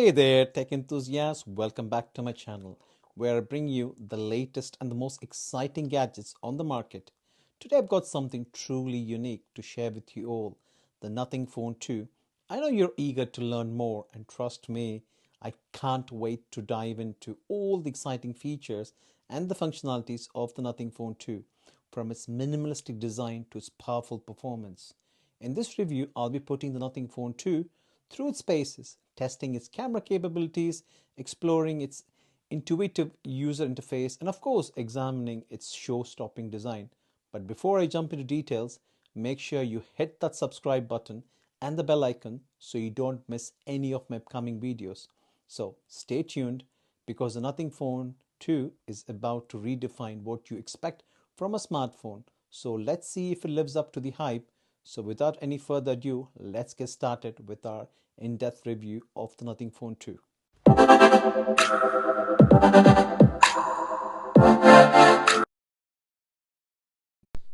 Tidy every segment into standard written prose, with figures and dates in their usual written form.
Hey there, tech enthusiasts. Welcome back to my channel, where I bring you the latest and the most exciting gadgets on the market. Today I've got something truly unique to share with you all, the Nothing Phone 2. I know you're eager to learn more, and trust me, I can't wait to dive into all the exciting features and the functionalities of the Nothing Phone 2, from its minimalistic design to its powerful performance. In this review, I'll be putting the Nothing Phone 2 through its paces, testing its camera capabilities, exploring its intuitive user interface, and of course, examining its show stopping design. But before I jump into details, make sure you hit that subscribe button and the bell icon so you don't miss any of my upcoming videos. So stay tuned because the Nothing Phone 2 is about to redefine what you expect from a smartphone. So let's see if it lives up to the hype. So without any further ado, let's get started with our in-depth review of the Nothing Phone 2.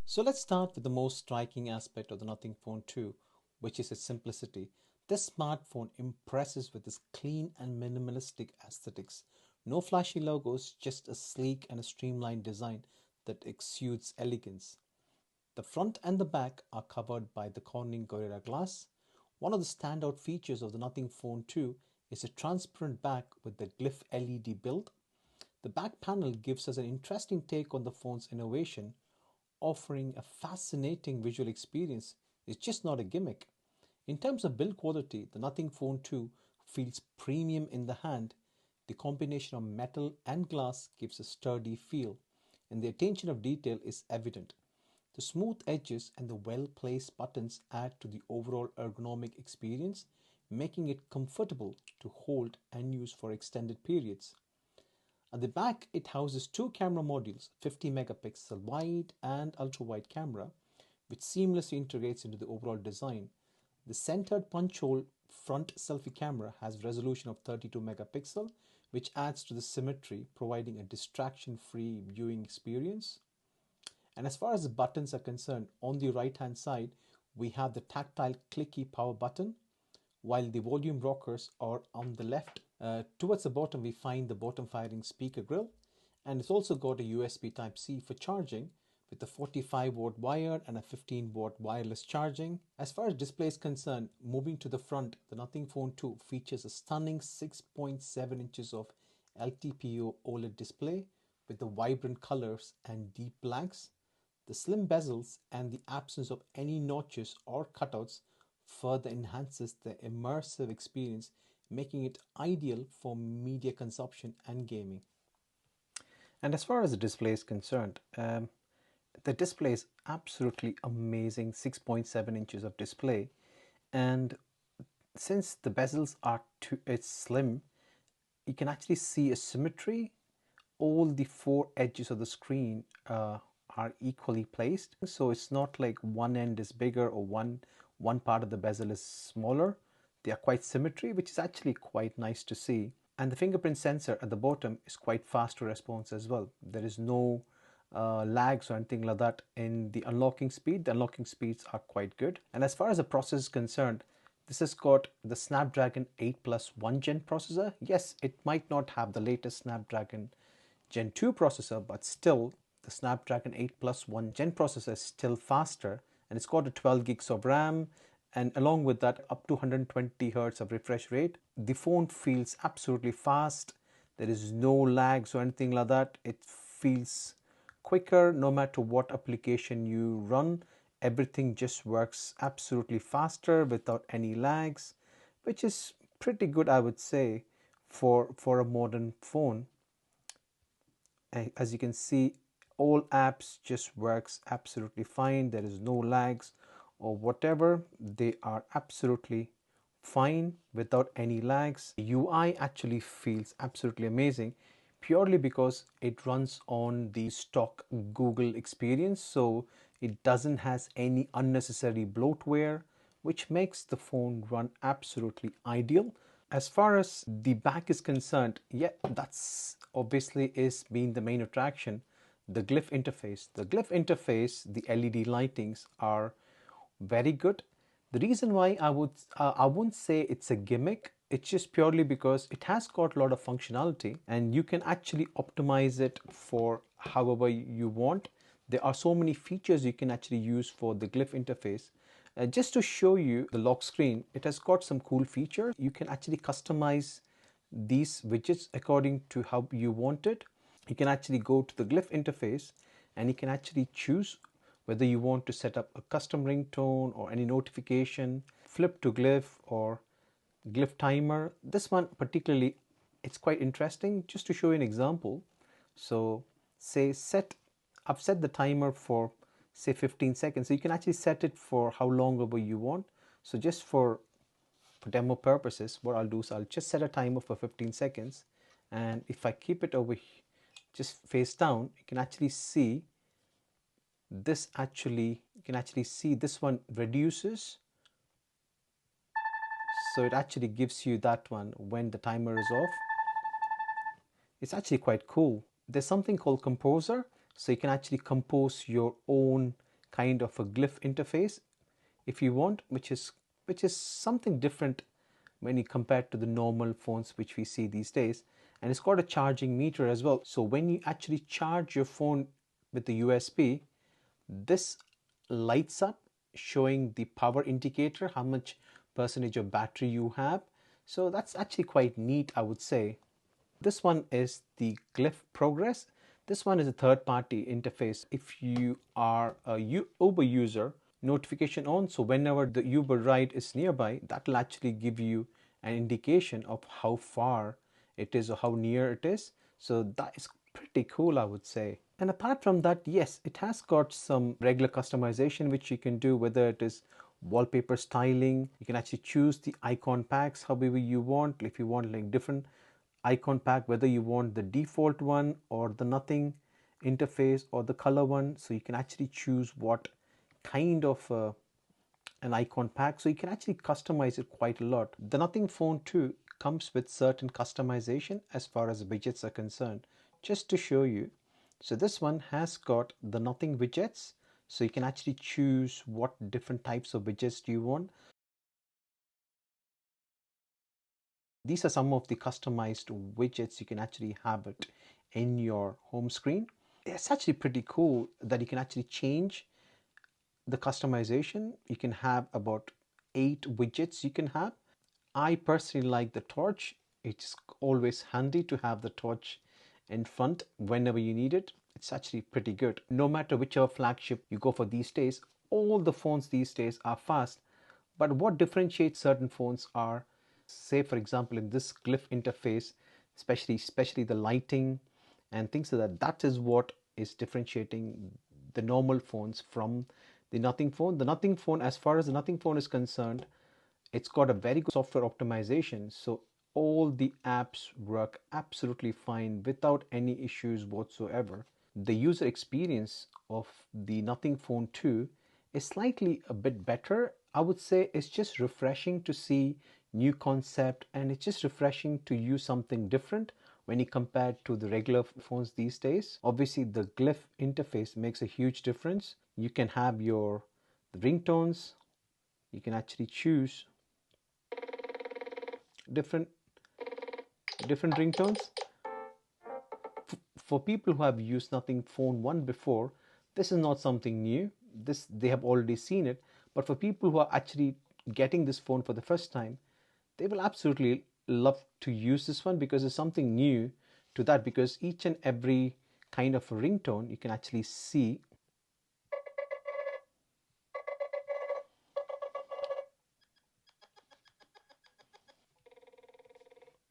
So let's start with the most striking aspect of the Nothing Phone 2, which is its simplicity. This smartphone impresses with its clean and minimalistic aesthetics. No flashy logos, just a sleek and a streamlined design that exudes elegance. The front and the back are covered by the Corning Gorilla Glass. One of the standout features of the Nothing Phone 2 is a transparent back with the Glyph LED build. The back panel gives us an interesting take on the phone's innovation, offering a fascinating visual experience. It's just not a gimmick. In terms of build quality, the Nothing Phone 2 feels premium in the hand. The combination of metal and glass gives a sturdy feel, and the attention of detail is evident. The smooth edges and the well-placed buttons add to the overall ergonomic experience, making it comfortable to hold and use for extended periods. At the back, it houses two camera modules, 50 megapixel wide and ultra wide camera, which seamlessly integrates into the overall design. The centered punch hole front selfie camera has resolution of 32 megapixel, which adds to the symmetry, providing a distraction-free viewing experience. And as far as the buttons are concerned, on the right hand side, we have the tactile clicky power button, while the volume rockers are on the left. Towards the bottom, we find the bottom firing speaker grill, and it's also got a USB Type-C for charging with a 45-watt wired and a 15-watt wireless charging. As far as display is concerned, moving to the front, the Nothing Phone 2 features a stunning 6.7 inches of LTPO OLED display with the vibrant colors and deep blacks. The slim bezels and the absence of any notches or cutouts further enhances the immersive experience, making it ideal for media consumption and gaming. And as far as the display is concerned, the display is absolutely amazing, 6.7 inches of display. And since the bezels are it's slim, you can actually see a symmetry. All the four edges of the screen are equally placed, so it's not like one end is bigger or one part of the bezel is smaller. They are quite symmetry, which is actually quite nice to see. And the fingerprint sensor at the bottom is quite fast to response as well. There is no lags or anything like that in the unlocking speed. The unlocking speeds are quite good. And as far as the processor is concerned, this has got the Snapdragon 8 Plus 1 Gen processor. Yes, it might not have the latest Snapdragon Gen 2 processor, but still the Snapdragon 8 Plus 1 Gen processor is still faster, and it's got a 12 gigs of RAM, and along with that up to 120 Hz of refresh rate. The phone feels absolutely fast. There is no lags or anything like that. It feels quicker no matter what application you run. Everything just works absolutely faster without any lags, which is pretty good, I would say, for a modern phone. As you can see, all apps just works absolutely fine. There is no lags or whatever. They are absolutely fine without any lags. The UI actually feels absolutely amazing, purely because it runs on the stock Google experience, so it doesn't has any unnecessary bloatware, which makes the phone run absolutely ideal. As far as the back is concerned, yeah, that's obviously is being the main attraction. The Glyph interface. The Glyph interface, the LED lightings are very good. The reason why I wouldn't say it's a gimmick, It's just purely because it has got a lot of functionality and you can actually optimize it for however you want. There are so many features you can actually use for the glyph interface. Just to show you the lock screen, it has got some cool features. You can actually customize these widgets according to how you want it. You can actually go to the glyph interface and you can actually choose whether you want to set up a custom ringtone or any notification, flip to glyph or glyph timer. This one particularly, it's quite interesting. Just to show you an example, so say I've set the timer for say 15 seconds, so you can actually set it for how long ever you want. So just for demo purposes, what I'll do is I'll just set a timer for 15 seconds, and if I keep it over just face down, you can actually see this one reduces, so it actually gives you that one when the timer is off. It's actually quite cool. There's something called Composer, so you can actually compose your own kind of a glyph interface if you want, which is something different when you compare to the normal phones which we see these days. And it's got a charging meter as well. So when you actually charge your phone with the USB, this lights up showing the power indicator, how much percentage of battery you have. So that's actually quite neat, I would say. This one is the Glyph Progress. This one is a third-party interface. If you are a Uber user, notification on, so whenever the Uber ride is nearby, that will actually give you an indication of how far it is or how near it is. So that is pretty cool, I would say. And apart from that, yes, it has got some regular customization which you can do, whether it is wallpaper styling. You can actually choose the icon packs however you want. If you want like different icon pack, whether you want the default one or the nothing interface or the color one, so you can actually choose what kind of an icon pack, so you can actually customize it quite a lot. The Nothing Phone 2 comes with certain customization as far as widgets are concerned. Just to show you, so this one has got the Nothing widgets, so you can actually choose what different types of widgets do you want. These are some of the customized widgets you can actually have it in your home screen. It's actually pretty cool that you can actually change the customization. You can have about 8 widgets you can have. I personally like the torch. It's always handy to have the torch in front whenever you need it. It's actually pretty good. No matter whichever flagship you go for these days, all the phones these days are fast. But what differentiates certain phones are, say for example in this glyph interface, especially the lighting and things like that, that is what is differentiating the normal phones from the Nothing Phone. The Nothing Phone, as far as the Nothing Phone is concerned, it's got a very good software optimization, so all the apps work absolutely fine without any issues whatsoever. The user experience of the Nothing Phone 2 is slightly a bit better. I would say it's just refreshing to see new concept, and it's just refreshing to use something different when you compare to the regular phones these days. Obviously the glyph interface makes a huge difference. You can have your ringtones, you can actually choose different ringtones. For people who have used Nothing Phone 1 before, this is not something new. This, they have already seen it. But for people who are actually getting this phone for the first time, they will absolutely love to use this one because it's something new to that, because each and every kind of a ringtone you can actually see.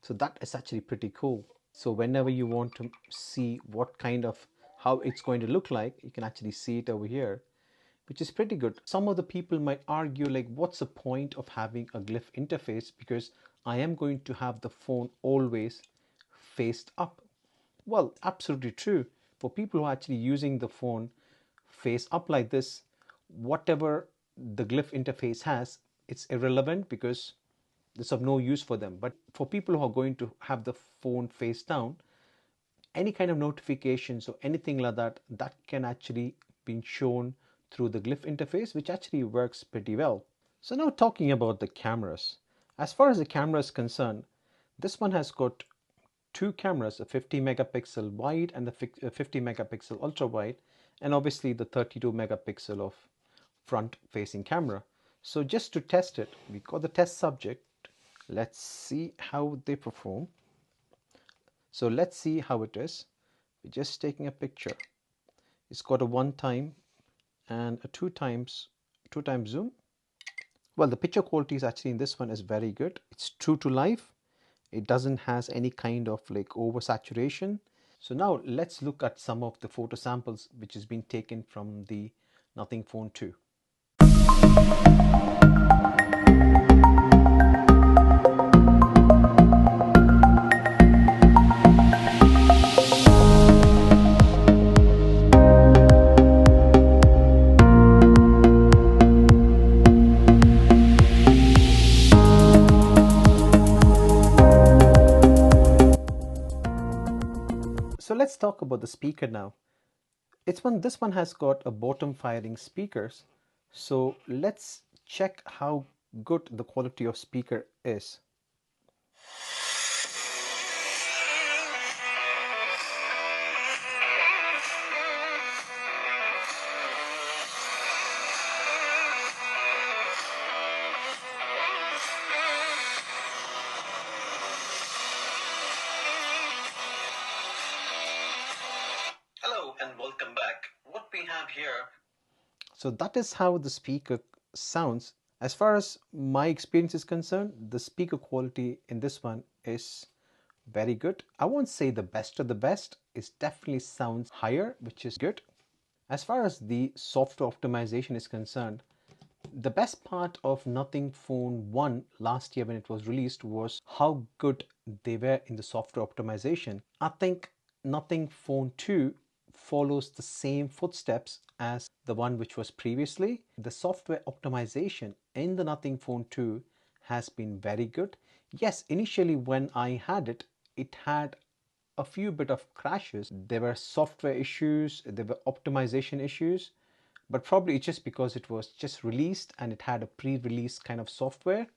So that is actually pretty cool. So whenever you want to see what kind of, how it's going to look like, you can actually see it over here, which is pretty good. Some of the people might argue like, what's the point of having a glyph interface, because I am going to have the phone always faced up. Well, absolutely true. For people who are actually using the phone face up like this, whatever the glyph interface has, it's irrelevant because it's of no use for them. But for people who are going to have the phone face down, any kind of notifications or anything like that, that can actually be shown through the glyph interface, which actually works pretty well. So now talking about the cameras. As far as the camera is concerned, this one has got two cameras, a 50 megapixel wide and a 50 megapixel ultra wide, and obviously the 32 megapixel of front facing camera. So just to test it, we got the test subject. Let's see how they perform. So let's see how it is. We're just taking a picture. It's got a 1x and a 2x zoom. Well, the picture quality is actually in this one is very good. It's true to life. It doesn't has any kind of like oversaturation. So now let's look at some of the photo samples which has been taken from the Nothing Phone 2. So let's talk about the speaker now. This one has got a bottom firing speakers. So let's check how good the quality of speaker is. Hello and welcome back. What we have here. So that is how the speaker sounds. As far as my experience is concerned, the speaker quality in this one is very good. I won't say the best of the best. It definitely sounds higher, which is good. As far as the software optimization is concerned, the best part of Nothing Phone 1 last year when it was released was how good they were in the software optimization. I think Nothing Phone 2 follows the same footsteps as the one which was previously. The software optimization in the Nothing Phone 2 has been very good. Yes, initially when I had it, it had a few bit of crashes. There were software issues, there were optimization issues, but probably it's just because it was just released and it had a pre-release kind of software.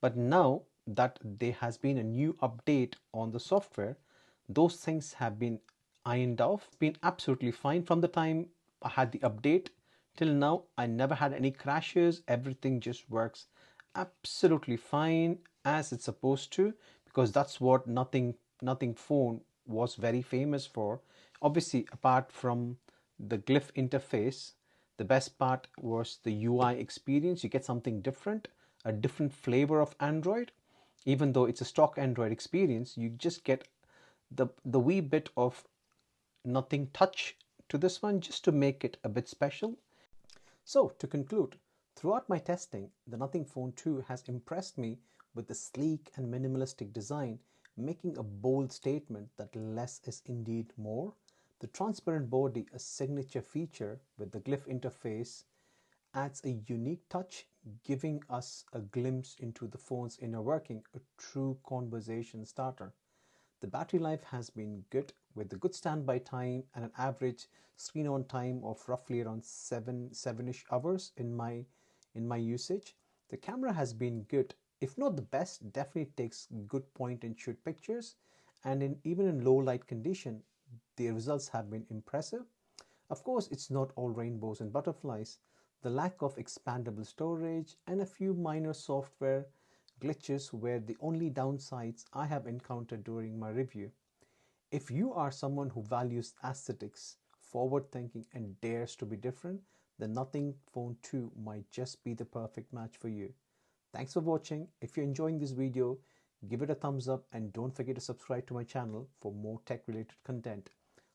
But now that there has been a new update on the software, those things have been ironed off, been absolutely fine. From the time I had the update till now, I never had any crashes. Everything just works absolutely fine as it's supposed to, because that's what Nothing Phone was very famous for. Obviously, apart from the glyph interface, the best part was the UI experience. You get something different, a different flavor of Android. Even though it's a stock Android experience, you just get the wee bit of Nothing touch to this one just to make it a bit special. So to conclude, throughout my testing, the Nothing Phone 2 has impressed me with the sleek and minimalistic design, making a bold statement that less is indeed more. The transparent body, a signature feature with the glyph interface, adds a unique touch, giving us a glimpse into the phone's inner working, a true conversation starter. The battery life has been good with a good standby time and an average screen on time of roughly around 7-ish hours in my usage. The camera has been good, if not the best, definitely takes good point and shoot pictures, and even in low light condition the results have been impressive. Of course, it's not all rainbows and butterflies. The lack of expandable storage and a few minor software glitches were the only downsides I have encountered during my review. If you are someone who values aesthetics, forward thinking, and dares to be different, then Nothing Phone 2 might just be the perfect match for you. Thanks for watching. If you're enjoying this video, give it a thumbs up and don't forget to subscribe to my channel for more tech related content.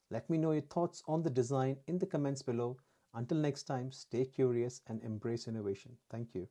Let me know your thoughts on the design in the comments below. Until next time, stay curious and embrace innovation. Thank you.